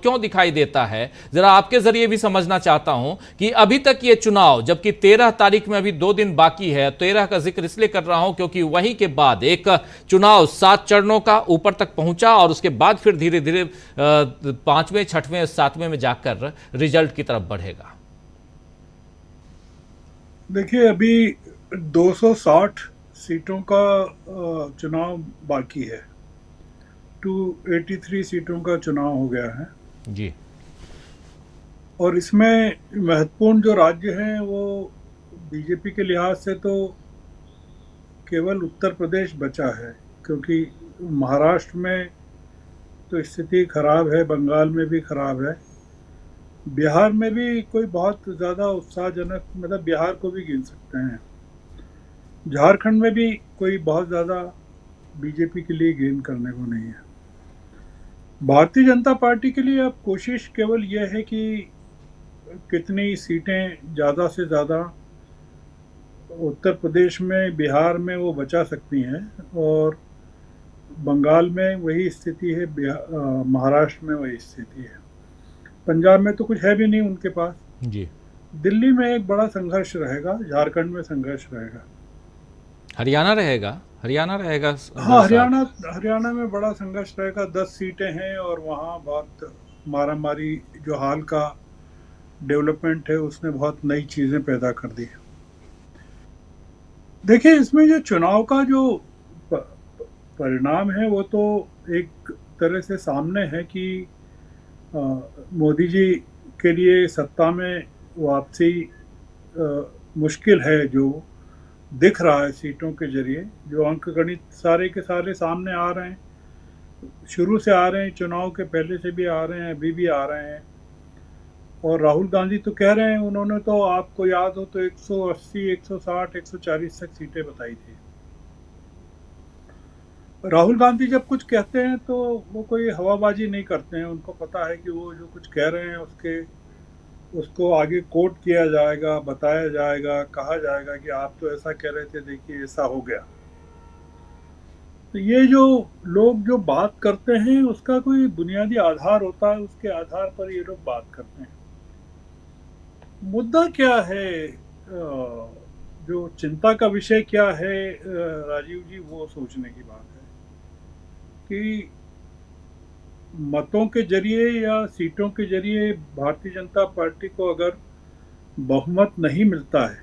क्यों दिखाई देता है, जरा आपके जरिए भी समझना चाहता हूं कि अभी तक ये चुनाव, जबकि 13 तारीख में अभी 2 दिन बाकी है, 13 का जिक्र इसलिए कर रहा हूं क्योंकि वहीं के बाद एक चुनाव 7 चरणों का ऊपर तक पहुंचा और उसके बाद फिर धीरे धीरे 5वें, 6वें, 7वें में जाकर रिजल्ट की तरफ बढ़ेगा। देखिए, अभी 260 सीटों का चुनाव बाकी है। 283 सीटों का चुनाव हो गया है जी। और इसमें महत्वपूर्ण जो राज्य हैं वो बीजेपी के लिहाज से तो केवल उत्तर प्रदेश बचा है, क्योंकि महाराष्ट्र में तो स्थिति खराब है, बंगाल में भी खराब है, बिहार में भी कोई बहुत ज़्यादा उत्साहजनक, मतलब बिहार को भी गिन सकते हैं, झारखंड में भी कोई बहुत ज़्यादा बीजेपी के लिए गेन करने को नहीं है। भारतीय जनता पार्टी के लिए अब कोशिश केवल यह है कि कितनी सीटें ज़्यादा से ज़्यादा उत्तर प्रदेश में, बिहार में वो बचा सकती हैं, और बंगाल में वही स्थिति है, महाराष्ट्र में वही स्थिति है, पंजाब में तो कुछ है भी नहीं उनके पास। जी। दिल्ली में एक बड़ा संघर्ष रहेगा, झारखंड में संघर्ष रहेगा, हरियाणा रहेगा, हरियाणा रहेगा हाँ, साथ। हरियाणा में बड़ा संघर्ष रहेगा। 10 सीटें हैं और वहाँ बहुत मारामारी, जो हाल का डेवलपमेंट है उसने बहुत नई चीज़ें पैदा कर दी। देखिए, इसमें जो चुनाव का जो परिणाम है वो तो एक तरह से सामने है कि मोदी जी के लिए सत्ता में वापसी मुश्किल है, जो दिख रहा है सीटों के जरिए। जो अंक गणित सारे के सारे सामने आ रहे हैं, शुरू से आ रहे हैं, चुनाव के पहले से भी आ रहे हैं, अभी भी आ रहे हैं। और राहुल गांधी तो कह रहे हैं, उन्होंने तो, आपको याद हो तो 180, 160, 140 तक सीटें बताई थी। राहुल गांधी जब कुछ कहते हैं तो वो कोई हवाबाजी नहीं करते हैं, उनको पता है कि वो जो कुछ कह रहे हैं उसको आगे कोट किया जाएगा, बताया जाएगा, कहा जाएगा कि आप तो ऐसा कह रहे थे, देखिए ऐसा हो गया। तो ये जो लोग जो बात करते हैं उसका कोई बुनियादी आधार होता है, उसके आधार पर ये लोग बात करते हैं। मुद्दा क्या है, जो चिंता का विषय क्या है, राजीव जी, वो सोचने की बात है कि मतों के जरिए या सीटों के जरिए भारतीय जनता पार्टी को अगर बहुमत नहीं मिलता है,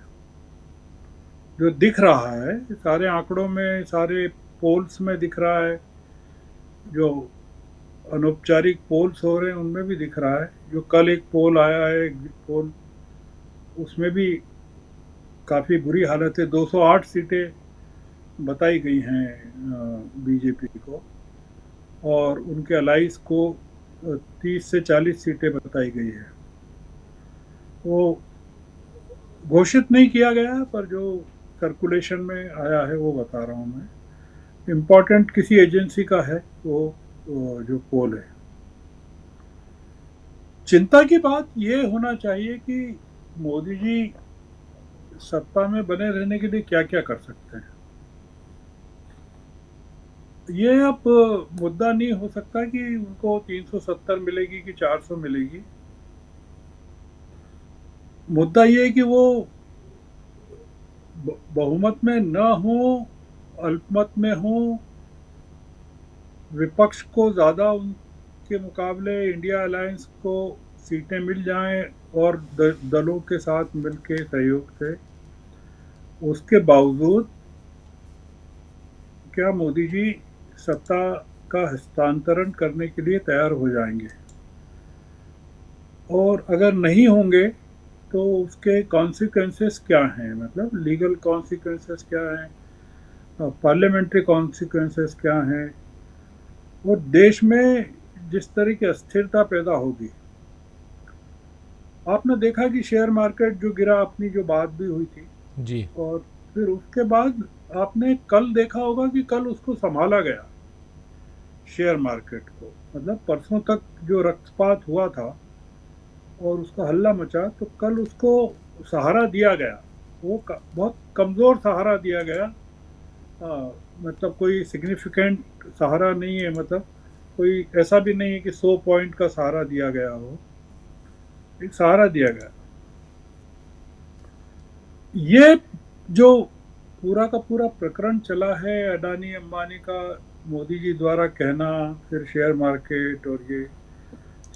जो दिख रहा है सारे आंकड़ों में, सारे पोल्स में दिख रहा है, जो अनौपचारिक पोल्स हो रहे हैं उनमें भी दिख रहा है, जो कल एक पोल आया है, पोल, उसमें भी काफ़ी बुरी हालत है। 208 सीटें बताई गई हैं बीजेपी को, और उनके अलाइंस को 30 से 40 सीटें बताई गई है। वो घोषित नहीं किया गया, पर जो सर्कुलेशन में आया है वो बता रहा हूँ मैं। इम्पोर्टेंट किसी एजेंसी का है वो जो पोल है। चिंता की बात ये होना चाहिए कि मोदी जी सत्ता में बने रहने के लिए क्या क्या कर सकते हैं। ये अब मुद्दा नहीं हो सकता कि उनको 370 मिलेगी कि 400 मिलेगी। मुद्दा ये है कि वो बहुमत में न हो, अल्पमत में हो, विपक्ष को ज़्यादा उनके मुकाबले इंडिया अलायंस को सीटें मिल जाएं, और दलों के साथ मिलके सहयोग से, उसके बावजूद क्या मोदी जी सत्ता का हस्तांतरण करने के लिए तैयार हो जाएंगे? और अगर नहीं होंगे तो उसके कॉन्सिक्वेंसेस क्या हैं, मतलब लीगल कॉन्सिक्वेंसेस क्या हैं, पार्लियामेंट्री कॉन्सिक्वेंसेस क्या हैं, और देश में जिस तरह की अस्थिरता पैदा होगी। आपने देखा कि शेयर मार्केट जो गिरा, अपनी जो बात भी हुई थी, जी। और फिर उसके बाद आपने कल देखा होगा कि कल उसको संभाला गया, शेयर मार्केट को, मतलब परसों तक जो रक्तपात हुआ था और उसका हल्ला मचा, तो कल उसको सहारा दिया गया। वो बहुत कमज़ोर सहारा दिया गया, मतलब कोई सिग्निफिकेंट सहारा नहीं है, मतलब कोई ऐसा भी नहीं है कि 100 पॉइंट का सहारा दिया गया हो, एक सहारा दिया गया। ये जो पूरा का पूरा प्रकरण चला है अडानी अंबानी का, मोदी जी द्वारा कहना, फिर शेयर मार्केट और ये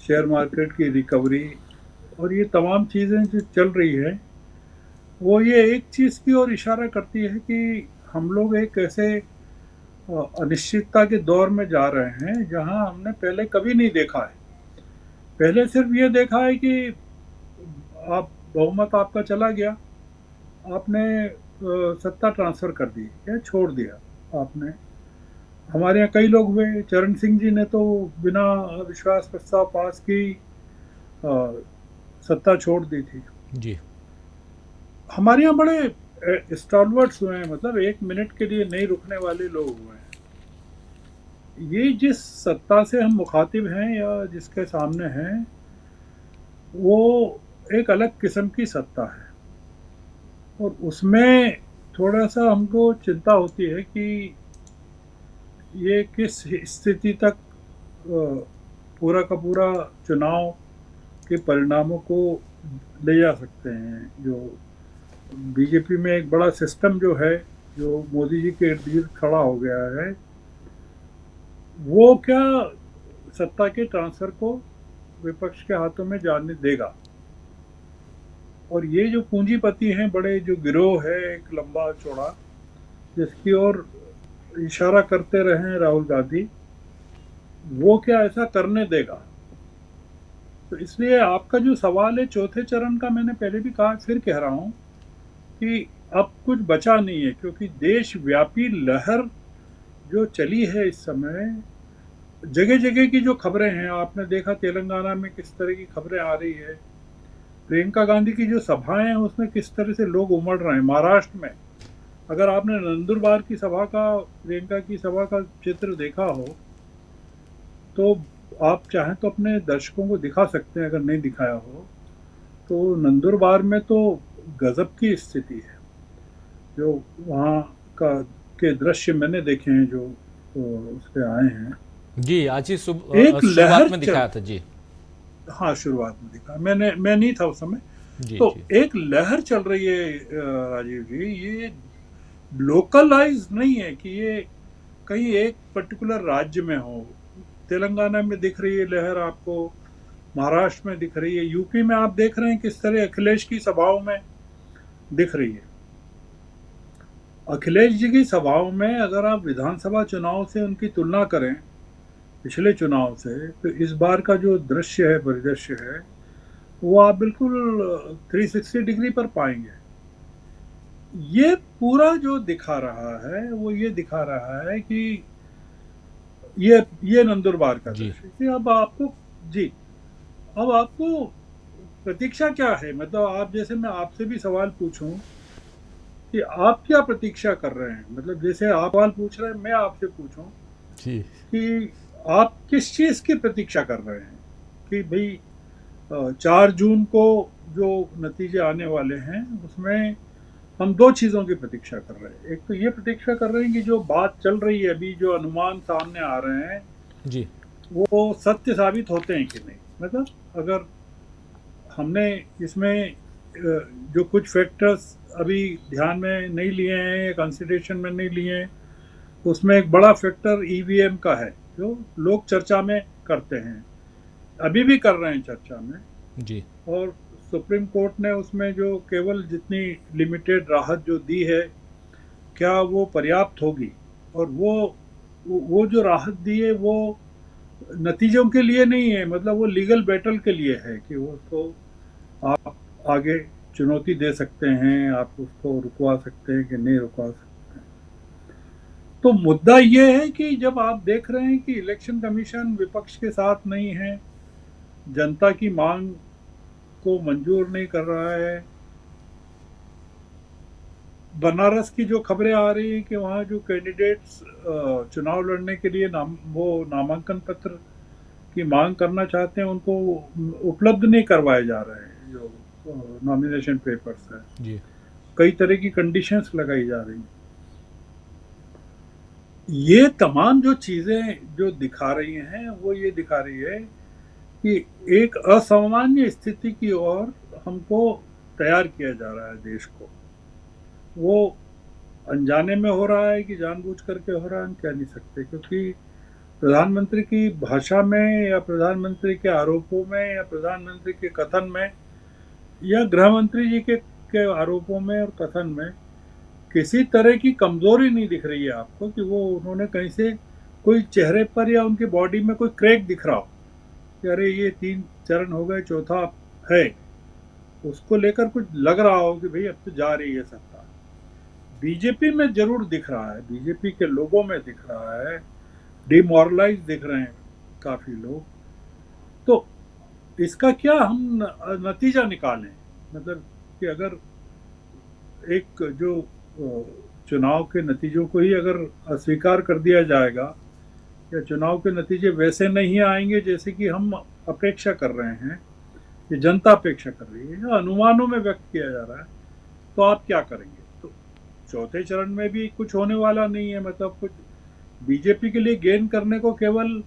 शेयर मार्केट की रिकवरी और ये तमाम चीज़ें जो चल रही है, वो ये एक चीज़ की ओर इशारा करती है कि हम लोग एक ऐसे अनिश्चितता के दौर में जा रहे हैं जहां हमने पहले कभी नहीं देखा है। पहले सिर्फ ये देखा है कि आप बहुमत आपका चला गया, आपने सत्ता ट्रांसफ़र कर दी या छोड़ दिया आपने। हमारे यहाँ कई लोग हुए, चरण सिंह जी ने तो बिना विश्वास प्रस्ताव पास की सत्ता छोड़ दी थी। जी हमारे यहाँ बड़े स्टॉलवर्ड्स हुए हैं, मतलब 1 मिनट के लिए नहीं रुकने वाले लोग हुए हैं। ये जिस सत्ता से हम मुखातिब हैं या जिसके सामने हैं, वो एक अलग किस्म की सत्ता है और उसमें थोड़ा सा हमको चिंता होती है कि ये किस स्थिति तक पूरा का पूरा चुनाव के परिणामों को ले जा सकते हैं। जो बीजेपी में एक बड़ा सिस्टम जो है, जो मोदी जी के इर्द गिर्द खड़ा हो गया है, वो क्या सत्ता के ट्रांसफर को विपक्ष के हाथों में जाने देगा। और ये जो पूंजीपति हैं, बड़े जो गिरोह है एक लंबा चौड़ा, जिसकी ओर इशारा करते रहे हैं राहुल गांधी, वो क्या ऐसा करने देगा। तो इसलिए आपका जो सवाल है चौथे चरण का, मैंने पहले भी कहा, फिर कह रहा हूँ कि अब कुछ बचा नहीं है, क्योंकि देशव्यापी लहर जो चली है इस समय, जगह जगह की जो खबरें हैं, आपने देखा तेलंगाना में किस तरह की खबरें आ रही है, प्रियंका गांधी की जो सभाएं हैं उसमें किस तरह से लोग उमड़ रहे हैं। महाराष्ट्र में अगर आपने नंदुरबार की सभा का, प्रियंका की सभा का चित्र देखा हो, तो आप चाहें तो अपने दर्शकों को दिखा सकते हैं, अगर नहीं दिखाया हो तो। नंदुरबार में तो गजब की स्थिति है। जो वहाँ का के दृश्य मैंने देखे हैं, जो उसके आए हैं, जी, आज ही एक लहर शुरुआत में दिखाया था जी। हाँ, शुरुआत में दिखा, मैं नहीं था उस समय। जी तो जी एक लहर चल रही है राजीव जी, ये लोकलाइज नहीं है कि ये कहीं एक पर्टिकुलर राज्य में हो। तेलंगाना में दिख रही है लहर आपको, महाराष्ट्र में दिख रही है, यूपी में आप देख रहे हैं किस तरह अखिलेश की सभाओं में दिख रही है। अखिलेश जी की सभाओं में अगर आप विधानसभा चुनाव से उनकी तुलना करें पिछले चुनाव से, तो इस बार का जो दृश्य है, परिदृश्य है, वो आप बिल्कुल 360 डिग्री पर पाएंगे। ये पूरा जो दिखा रहा है, वो ये दिखा रहा है कि ये नंदुरबार का जी दृश्य कि अब आपको, जी, अब आपको प्रतीक्षा क्या है। मतलब आप, जैसे मैं आपसे भी सवाल पूछूं कि आप क्या प्रतीक्षा कर रहे हैं, मतलब जैसे आप सवाल पूछ रहे हैं, मैं आपसे पूछूं जी कि आप किस चीज़ की प्रतीक्षा कर रहे हैं। कि भाई 4 जून को जो नतीजे आने वाले हैं, उसमें हम 2 चीज़ों की प्रतीक्षा कर रहे हैं। एक तो ये प्रतीक्षा कर रहे हैं कि जो बात चल रही है अभी, जो अनुमान सामने आ रहे हैं, जी वो सत्य साबित होते हैं कि नहीं। मतलब अगर हमने इसमें जो कुछ फैक्टर्स अभी ध्यान में नहीं लिए हैं, कंसिडरेशन में नहीं लिए हैं, उसमें एक बड़ा फैक्टर ईवीएम का है, जो लोग चर्चा में करते हैं, अभी भी कर रहे हैं चर्चा में। जी और सुप्रीम कोर्ट ने उसमें जो केवल जितनी लिमिटेड राहत जो दी है, क्या वो पर्याप्त होगी। और वो जो राहत दी है, वो नतीजों के लिए नहीं है, मतलब वो लीगल बैटल के लिए है कि वो तो आप आगे चुनौती दे सकते हैं, आप उसको रुकवा सकते हैं कि नहीं रुकवा सकते हैं। तो मुद्दा ये है कि जब आप देख रहे हैं कि इलेक्शन कमीशन विपक्ष के साथ नहीं है, जनता की मांग को मंजूर नहीं कर रहा है, बनारस की जो खबरें आ रही हैं कि वहाँ जो कैंडिडेट्स चुनाव लड़ने के लिए वो नामांकन पत्र की मांग करना चाहते हैं, उनको उपलब्ध नहीं करवाए जा रहे हैं जो नॉमिनेशन पेपर्स हैं। जी कई तरह की कंडीशंस लगाई जा रही हैं। ये तमाम जो चीजें जो दिखा रही हैं वो ये दिखा रही है कि एक असामान्य स्थिति की ओर हमको तैयार किया जा रहा है देश को। वो अनजाने में हो रहा है कि जानबूझ करके हो रहा है हम कह नहीं सकते, क्योंकि प्रधानमंत्री की भाषा में या प्रधानमंत्री के आरोपों में या प्रधानमंत्री के कथन में या गृह मंत्री जी के आरोपों में और कथन में किसी तरह की कमजोरी नहीं दिख रही है आपको कि वो उन्होंने कहीं से कोई चेहरे पर या उनकी बॉडी में कोई क्रैक दिख रहा हो कि अरे ये 3 चरण हो गए, चौथा है, उसको लेकर कुछ लग रहा हो कि भाई अब तो जा रही है सत्ता। बीजेपी में जरूर दिख रहा है, बीजेपी के लोगों में दिख रहा है, डिमोरलाइज दिख रहे हैं काफी लोग। तो इसका क्या हम नतीजा निकालें, मतलब कि अगर एक जो चुनाव के नतीजों को ही अगर अस्वीकार कर दिया जाएगा या चुनाव के नतीजे वैसे नहीं आएंगे जैसे कि हम अपेक्षा कर रहे हैं, ये जनता अपेक्षा कर रही है या अनुमानों में व्यक्त किया जा रहा है, तो आप क्या करेंगे? तो चौथे चरण में भी कुछ होने वाला नहीं है, मतलब कुछ बीजेपी के लिए गेन करने को केवल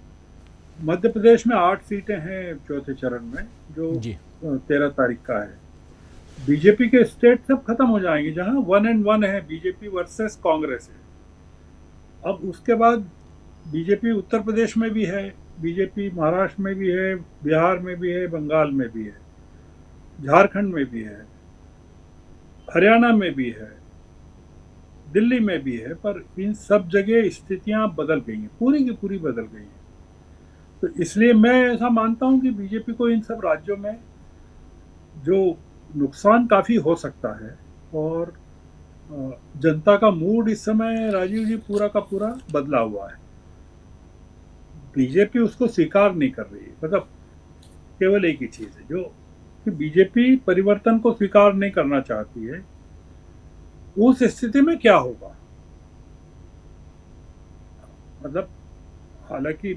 मध्य प्रदेश में 8 सीटें हैं चौथे चरण में जो जी 13 तारीख का है। बीजेपी के स्टेट सब खत्म हो जाएंगे जहां 1 and 1 है, बीजेपी वर्सेस कांग्रेस है। अब उसके बाद बीजेपी उत्तर प्रदेश में भी है, बीजेपी महाराष्ट्र में भी है, बिहार में भी है, बंगाल में भी है, झारखंड में भी है, हरियाणा में भी है, दिल्ली में भी है, पर इन सब जगह स्थितियां बदल गई हैं, पूरी की पूरी बदल गई हैं। तो इसलिए मैं ऐसा मानता हूं कि बीजेपी को इन सब राज्यों में जो नुकसान काफी हो सकता है, और जनता का मूड इस समय राजीव जी पूरा का पूरा बदला हुआ है। बीजेपी उसको स्वीकार नहीं कर रही है, मतलब केवल एक ही चीज है जो कि बीजेपी परिवर्तन को स्वीकार नहीं करना चाहती है। उस स्थिति में क्या होगा, मतलब हालांकि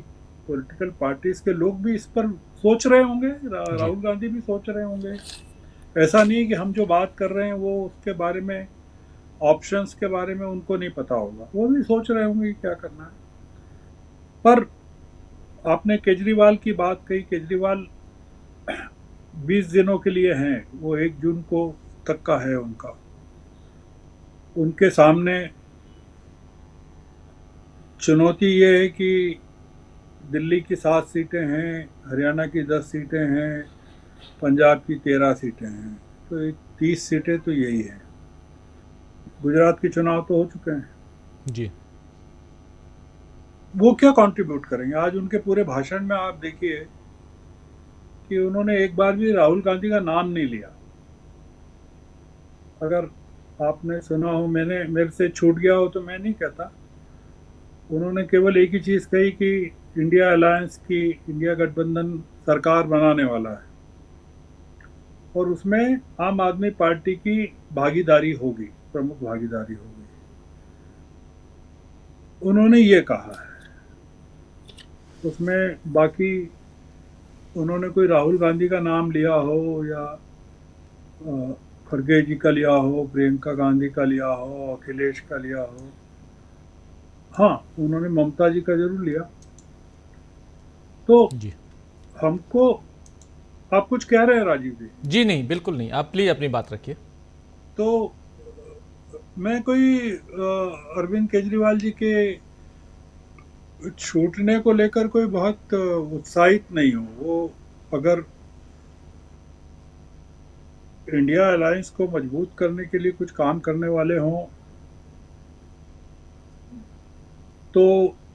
पॉलिटिकल पार्टीज के लोग भी इस पर सोच रहे होंगे, जी राहुल गांधी भी सोच रहे होंगे। ऐसा नहीं कि हम जो बात कर रहे हैं वो उसके बारे में, ऑप्शंस के बारे में उनको नहीं पता होगा, वो भी सोच रहे होंगे कि क्या करना है। पर आपने केजरीवाल की बात कही, केजरीवाल 20 दिनों के लिए हैं, वो 1 जून को तक का है उनका। उनके सामने चुनौती ये है कि दिल्ली की 7 सीटें हैं, हरियाणा की 10 सीटें हैं, पंजाब की 13 सीटें हैं, तो 30 सीटें तो यही हैं। गुजरात के चुनाव तो हो चुके हैं, जी वो क्या कंट्रीब्यूट करेंगे? आज उनके पूरे भाषण में आप देखिए कि उन्होंने एक बार भी राहुल गांधी का नाम नहीं लिया। अगर आपने सुना हो, मैंने मेरे से छूट गया हो तो मैं नहीं कहता, उन्होंने केवल एक ही चीज कही कि इंडिया अलायंस की, इंडिया गठबंधन सरकार बनाने वाला है और उसमें आम आदमी पार्टी की भागीदारी होगी, प्रमुख भागीदारी होगी, उन्होंने ये कहा है। उसमें बाकी उन्होंने कोई राहुल गांधी का नाम लिया हो या खड़गे जी का लिया हो, प्रियंका गांधी का लिया हो, अखिलेश का लिया हो, हाँ उन्होंने ममता जी का जरूर लिया। तो जी हमको, आप कुछ कह रहे हैं राजीव जी? जी नहीं, बिल्कुल नहीं, आप प्लीज अपनी बात रखिए। तो मैं कोई अरविंद केजरीवाल जी के छूटने को लेकर कोई बहुत उत्साहित नहीं हूँ। वो अगर इंडिया अलायंस को मजबूत करने के लिए कुछ काम करने वाले हों तो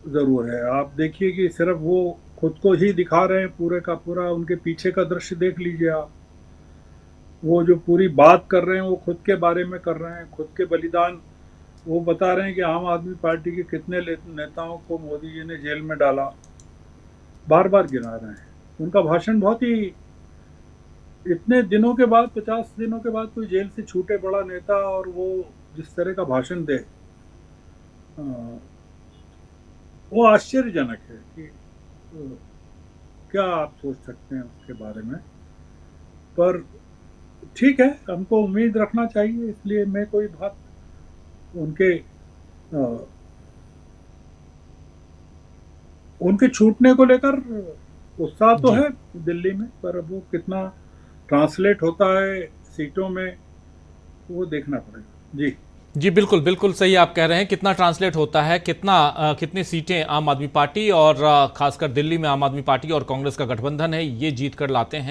ज़रूर है। आप देखिए कि सिर्फ वो खुद को ही दिखा रहे हैं पूरे का पूरा, उनके पीछे का दृश्य देख लीजिए आप। वो जो पूरी बात कर रहे हैं वो खुद के बारे में कर रहे हैं, खुद के बलिदान वो बता रहे हैं कि आम आदमी पार्टी के कितने नेताओं को मोदी जी ने जेल में डाला, बार बार गिना रहे हैं। उनका भाषण बहुत ही, इतने दिनों के बाद, 50 दिनों के बाद कोई जेल से छूटे बड़ा नेता और वो जिस तरह का भाषण दे, वो आश्चर्यजनक है कि क्या आप सोच सकते हैं उसके बारे में। पर ठीक है, हमको उम्मीद रखना चाहिए, इसलिए मैं कोई बात उनके उनके छूटने को लेकर उत्साह तो जी। है दिल्ली में, पर अब वो कितना ट्रांसलेट होता है सीटों में वो देखना पड़ेगा। जी जी बिल्कुल, बिल्कुल सही आप कह रहे हैं। कितना ट्रांसलेट होता है, कितनी सीटें आम आदमी पार्टी और खासकर दिल्ली में आम आदमी पार्टी और कांग्रेस का गठबंधन है, ये जीत कर लाते हैं।